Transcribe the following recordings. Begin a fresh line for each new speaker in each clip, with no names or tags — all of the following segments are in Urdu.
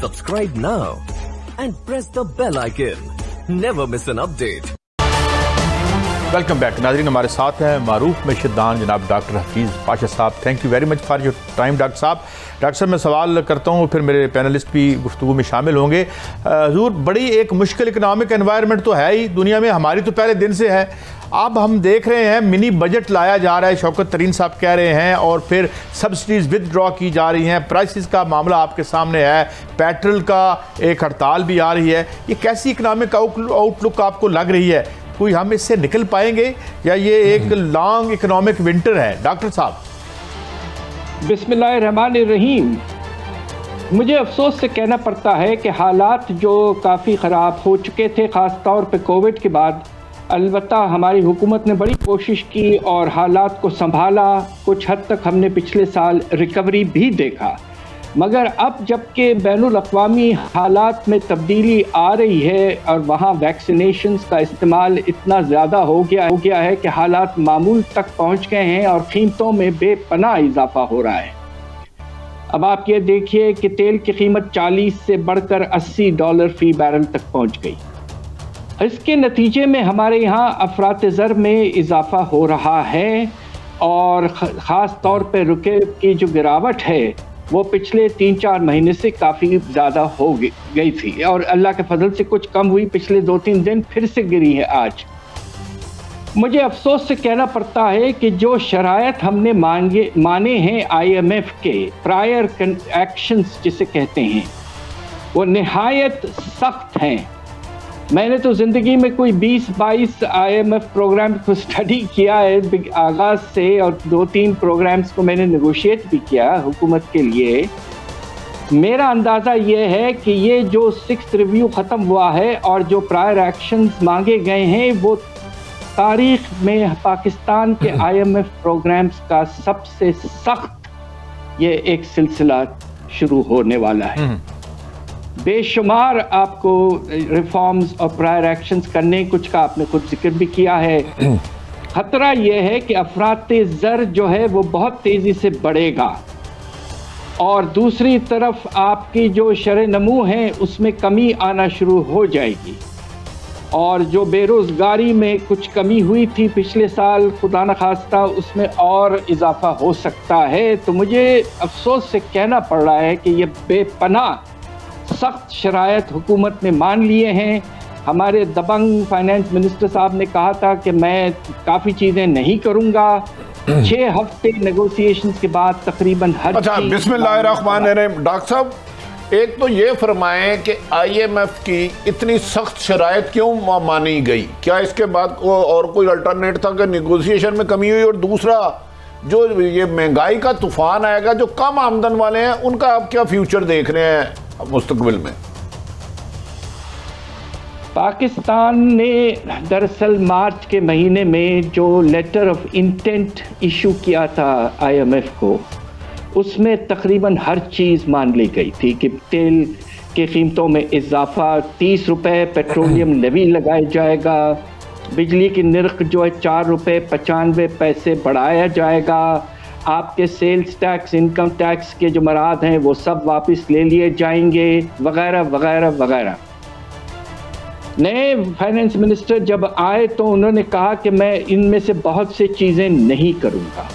Subscribe now and press the bell icon. Never miss an update.
Welcome back ناظرین، ہمارے ساتھ ہیں معروف معیشتدان جناب ڈاکٹر حفیظ پاشا صاحب. Thank you very much for your time doctor صاحب. ڈاکٹر صاحب میں سوال کرتا ہوں، پھر میرے پینلسٹ بھی گفتگو میں شامل ہوں گے. حضور، بڑی ایک مشکل اکنامک انوائرمنٹ تو ہے ہی دنیا میں، ہماری تو پہلے دن سے ہے. اب ہم دیکھ رہے ہیں منی بجٹ لایا جا رہا ہے، شوکت ترین صاحب کہہ رہے ہیں، اور پھر سبسڈیز ود ڈرا کی جا رہی ہیں. پرائسز کا معاملہ آپ کے سامنے ہے، پیٹرول کا ایک ہڑتال بھی آ رہی ہے. یہ کیسی اکنامک آؤٹ لک آپ کو لگ رہی ہے؟ کوئی ہم اس سے نکل پائیں گے یا یہ ایک لانگ اکنامک ونٹر ہے؟ ڈاکٹر صاحب.
بسم اللہ الرحمن الرحیم. مجھے افسوس سے کہنا پڑتا ہے کہ حالات جو کافی خراب ہو چکے تھے، خاص طور پہ کووڈ کے بعد، البتہ ہماری حکومت نے بڑی کوشش کی اور حالات کو سنبھالا. کچھ حد تک ہم نے پچھلے سال ریکوری بھی دیکھا، مگر اب جب کہ بین الاقوامی حالات میں تبدیلی آ رہی ہے اور وہاں ویکسینیشنز کا استعمال اتنا زیادہ ہو گیا ہے کہ حالات معمول تک پہنچ گئے ہیں اور قیمتوں میں بے پناہ اضافہ ہو رہا ہے. اب آپ یہ دیکھیے کہ تیل کی قیمت 40 سے بڑھ کر $80 فی بیرل تک پہنچ گئی. اس کے نتیجے میں ہمارے یہاں افراط زر میں اضافہ ہو رہا ہے، اور خاص طور پہ روپے کی جو گراوٹ ہے وہ پچھلے 3-4 مہینے سے کافی زیادہ ہو گئی تھی، اور اللہ کے فضل سے کچھ کم ہوئی. پچھلے 2-3 دن پھر سے گری ہے آج. مجھے افسوس سے کہنا پڑتا ہے کہ جو شرائط ہم نے مانے ہیں IMF کے پرائر ایکشنز جسے کہتے ہیں، وہ نہایت سخت ہیں. میں نے تو زندگی میں کوئی 20-22 IMF پروگرام کو اسٹڈی کیا ہے آغاز سے، اور 2-3 پروگرامز کو میں نے نیگوشیٹ بھی کیا حکومت کے لیے. میرا اندازہ یہ ہے کہ یہ جو 6th ریویو ختم ہوا ہے اور جو پرائر ایکشنز مانگے گئے ہیں، وہ تاریخ میں پاکستان کے IMF پروگرامز کا سب سے سخت یہ ایک سلسلہ شروع ہونے والا ہے. بے شمار آپ کو ریفارمز اور پرائر ایکشنز کرنے، کچھ کا آپ نے خود ذکر بھی کیا ہے. خطرہ یہ ہے کہ افراط زر جو ہے وہ بہت تیزی سے بڑھے گا، اور دوسری طرف آپ کی جو شرح نمو ہے اس میں کمی آنا شروع ہو جائے گی، اور جو بے روزگاری میں کچھ کمی ہوئی تھی پچھلے سال، خدا نخواستہ اس میں اور اضافہ ہو سکتا ہے. تو مجھے افسوس سے کہنا پڑ رہا ہے کہ یہ بے پناہ سخت شرائط حکومت نے مان لیے ہیں. ہمارے دبنگ فائنانس منسٹر صاحب نے کہا تھا کہ میں کافی چیزیں نہیں کروں گا. 6 ہفتے نیگوسیشنز کے بعد تقریباً ہر چیز.
بسم اللہ الرحمن الرحیم. ڈاکٹر صاحب، ایک تو یہ فرمائیں کہ IMF کی اتنی سخت شرائط کیوں مانی گئی؟ کیا اس کے بعد اور کوئی الٹرنیٹ تھا کہ نیگوسیشن میں کمی ہوئی؟ اور دوسرا، جو یہ مہنگائی کا طوفان آئے گا، جو کم آمدن والے ہیں ان کا آپ کیا فیوچر دیکھ رہے ہیں مستقبل میں؟
پاکستان نے دراصل مارچ کے مہینے میں جو لیٹر آف انٹینٹ ایشو کیا تھا IMF کو، اس میں تقریباً ہر چیز مان لی گئی تھی کہ تیل کی قیمتوں میں اضافہ، 30 روپے پیٹرولیم لیوی لگایا جائے گا، بجلی کی نرخ جو ہے 4 روپے 95 پیسے بڑھایا جائے گا، آپ کے سیلز ٹیکس، انکم ٹیکس کے جو مراد ہیں وہ سب واپس لے لیے جائیں گے، وغیرہ وغیرہ وغیرہ. نئے فائنانس منسٹر جب آئے تو انہوں نے کہا کہ میں ان میں سے بہت سے چیزیں نہیں کروں گا.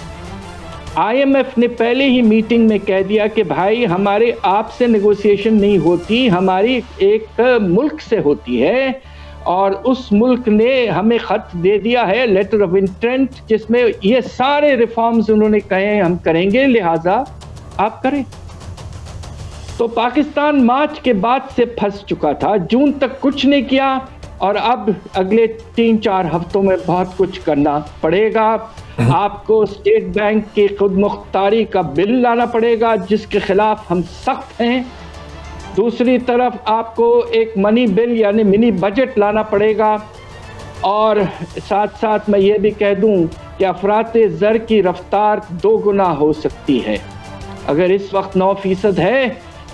IMF نے پہلے ہی میٹنگ میں کہہ دیا کہ بھائی ہمارے آپ سے نیگوسیشن نہیں ہوتی، ہماری ایک ملک سے ہوتی ہے، اور اس ملک نے ہمیں خط دے دیا ہے لیٹر آف انٹینٹ، جس میں یہ سارے ریفارمز انہوں نے کہے ہیں ہم کریں گے، لہٰذا آپ کریں. تو پاکستان مارچ کے بعد سے پھنس چکا تھا، جون تک کچھ نہیں کیا، اور اب اگلے 3-4 ہفتوں میں بہت کچھ کرنا پڑے گا. آپ کو اسٹیٹ بینک کی خود مختاری کا بل لانا پڑے گا جس کے خلاف ہم سخت ہیں. دوسری طرف آپ کو ایک منی بل یعنی منی بجٹ لانا پڑے گا، اور ساتھ ساتھ میں یہ بھی کہہ دوں کہ افراط زر کی رفتار 2 گنا ہو سکتی ہے. اگر اس وقت 9% ہے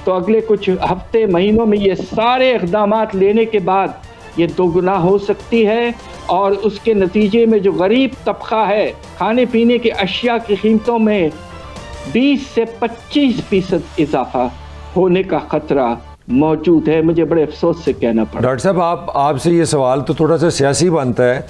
تو اگلے کچھ ہفتے مہینوں میں یہ سارے اقدامات لینے کے بعد یہ 2 گنا ہو سکتی ہے، اور اس کے نتیجے میں جو غریب طبقہ ہے، کھانے پینے کی اشیاء کی قیمتوں میں 20 سے 25% اضافہ ہونے کا خطرہ موجود ہے. مجھے بڑے افسوس سے کہنا پڑا.
ڈاکٹر صاحب آپ سے یہ سوال تو تھوڑا سا سیاسی بنتا ہے.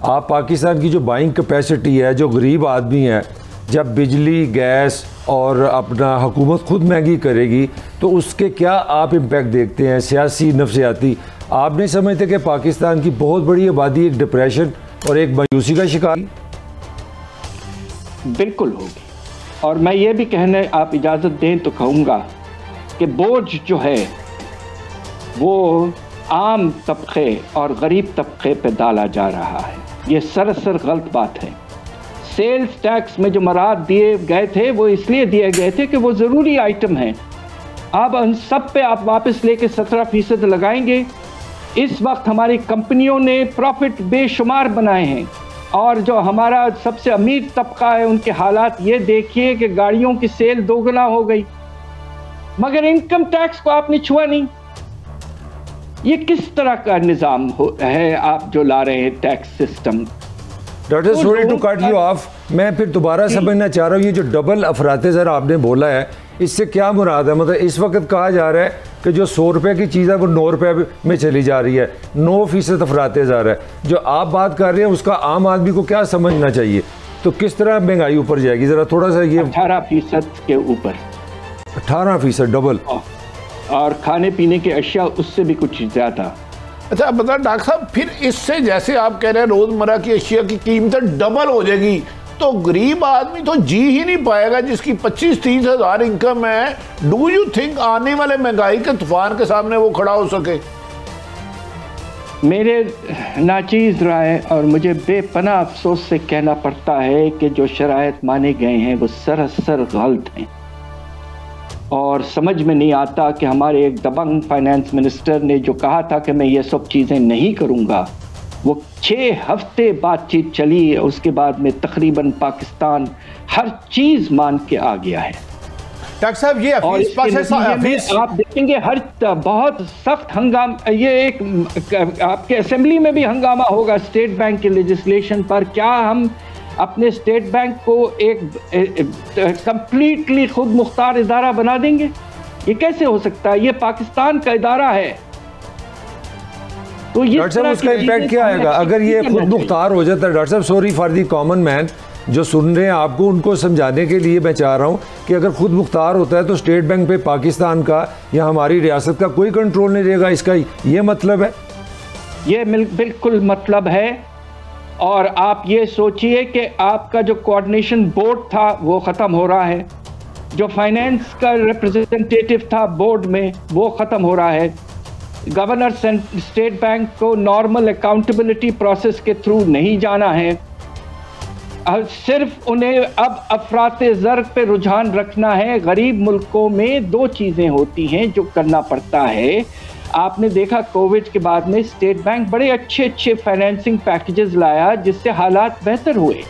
آپ پاکستان کی جو بائنگ کیپیسٹی ہے, جو غریب آدمی ہے, جب بجلی گیس اور اپنا حکومت خود مہنگی کرے گی تو اس کے کیا آپ امپیکٹ دیکھتے ہیں سیاسی نفسیاتی؟ آپ نہیں سمجھتے کہ پاکستان کی بہت بڑی آبادی ایک ڈپریشن اور ایک مایوسی کا شکار؟
بالکل ہوگی. اور میں یہ بھی کہنے, آپ اجازت دیں تو کہوں گا کہ بوجھ جو ہے وہ عام طبقے اور غریب طبقے پہ ڈالا جا رہا ہے. یہ سراسر غلط بات ہے. سیلز ٹیکس میں جو مراد دیے گئے تھے وہ اس لیے دیے گئے تھے کہ وہ ضروری آئٹم ہیں. اب ان سب پہ آپ واپس لے کے 17% لگائیں گے. اس وقت ہماری کمپنیوں نے پروفٹ بے شمار بنائے ہیں, اور جو ہمارا سب سے امیر طبقہ ہے ان کے حالات یہ دیکھیے کہ گاڑیوں کی سیل 2 گنا ہو گئی, مگر انکم ٹیکس کو آپ نے چھوا نہیں. یہ کس طرح کا نظام ہے آپ جو لا رہے ہیں tax system?
Doctor sorry to cut you off, میں پھر دوبارہ سمجھنا چاہ رہا ہوں, یہ جو ڈبل افراط زر آپ نے بولا ہے اس سے کیا مراد ہے؟ مطلب اس وقت کہا جا رہا ہے کہ جو 100 روپے کی چیز ہے وہ 9 روپے میں چلی جا رہی ہے, 9% افراط زر ہے. جو آپ بات کر رہے ہیں اس کا عام آدمی کو کیا سمجھنا چاہیے؟ تو کس طرح مہنگائی اوپر جائے گی؟ ذرا تھوڑا سا یہ
18% کے اوپر.
18% ڈبل,
اور کھانے پینے کے اشیاء اس سے بھی کچھ زیادہ.
اچھا بتا ڈاکٹر صاحب, پھر اس سے جیسے آپ کہہ رہے ہیں روزمرہ کی اشیاء کی قیمتیں ڈبل ہو جائے گی تو غریب آدمی تو جی ہی نہیں پائے گا جس کی 25-30 ہزار انکم ہے. ڈو یو تھنک آنے والے مہنگائی کے طوفان کے سامنے وہ کھڑا ہو سکے؟
میرے ناچیز رائے اور مجھے بے پناہ افسوس سے کہنا پڑتا ہے کہ جو شرائط مانے گئے ہیں وہ سراسر غلط ہیں, اور سمجھ میں نہیں آتا کہ ہمارے ایک دبنگ فائنانس منسٹر نے جو کہا تھا کہ میں یہ سب چیزیں نہیں کروں گا, وہ 6 ہفتے بات چیت چلی, اس کے بعد میں تقریباً پاکستان ہر چیز مان کے آ گیا ہے.
ڈاکٹر صاحب یہ
آپ دیکھیں گے ہر بہت سخت ہنگامہ, یہ ایک آپ کے اسمبلی میں بھی ہنگامہ ہوگا اسٹیٹ بینک کے لیجسلیشن پر. کیا ہم اپنے اسٹیٹ بینک کو ایک کمپلیٹلی خود مختار ادارہ بنا دیں گے؟ یہ کیسے ہو سکتا ہے؟ یہ پاکستان کا ادارہ ہے. تو
ڈاکٹر صاحب اس کا امپیکٹ کیا آئے گا اگر یہ خود مختار ہو جاتا ہے؟ ڈاکٹر صاحب sorry for the common man جو سن رہے ہیں آپ کو, ان کو سمجھانے کے لیے میں چاہ رہا ہوں کہ اگر خود مختار ہوتا ہے تو اسٹیٹ بینک پہ پاکستان کا یا ہماری ریاست کا کوئی کنٹرول نہیں رہے گا, اس کا یہ مطلب ہے؟
یہ بالکل مطلب ہے. اور آپ یہ سوچئے کہ آپ کا جو کوآرڈینیشن بورڈ تھا وہ ختم ہو رہا ہے, جو فائنینس کا ریپرزنٹیٹیو تھا بورڈ میں وہ ختم ہو رہا ہے. گورنر اسٹیٹ بینک کو نارمل اکاؤنٹیبلٹی پروسیس کے تھرو نہیں جانا ہے, صرف انہیں اب افراط زر پہ رجحان رکھنا ہے. غریب ملکوں میں 2 چیزیں ہوتی ہیں جو کرنا پڑتا ہے. آپ نے دیکھا کووڈ کے بعد میں اسٹیٹ بینک بڑے اچھے فائنینسنگ پیکیجز لایا جس سے حالات بہتر ہوئے.